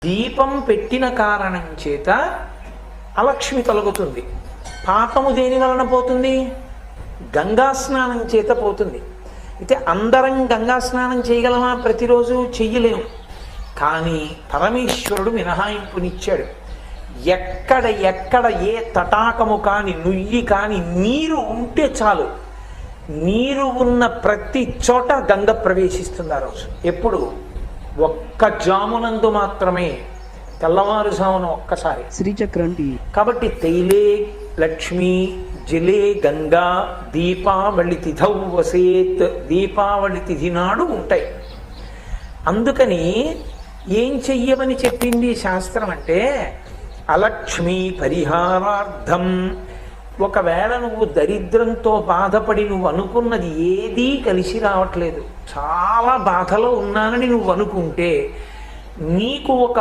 దీపం పెట్టిన కారణం చేత అలక్ష్మి తొలగుతుంది. పాపము దేని వలన పోతుంది? గంగా స్నానం చేత పోతుంది. అయితే అందరం గంగా స్నానం చేయగలమా? ప్రతిరోజు చెయ్యలేము. కానీ పరమేశ్వరుడు మినహాయింపునిచ్చాడు. ఎక్కడ ఎక్కడ ఏ తటాకము కాని నుయ్యి కాని నీరు ఉంటే చాలు, నీరు ఉన్న ప్రతి చోట గంగ ప్రవేశిస్తుంది ఆ రోజు. ఎప్పుడు? ఒక్క జామునందు మాత్రమే, తెల్లవారుజామున ఒక్కసారి. శ్రీచక్రం. కాబట్టి తైలే లక్ష్మి జలే గంగా దీపావళి తిథౌ వసేత్, దీపావళి తిథి నాడు ఉంటాయి. అందుకని ఏం చెయ్యమని చెప్పింది శాస్త్రం అంటే, అలక్ష్మి పరిహారార్థం. ఒకవేళ నువ్వు దరిద్రంతో బాధపడి నువ్వు అనుకున్నది ఏదీ కలిసి రావట్లేదు, చాలా బాధలో ఉన్నానని నువ్వు అనుకుంటే, నీకు ఒక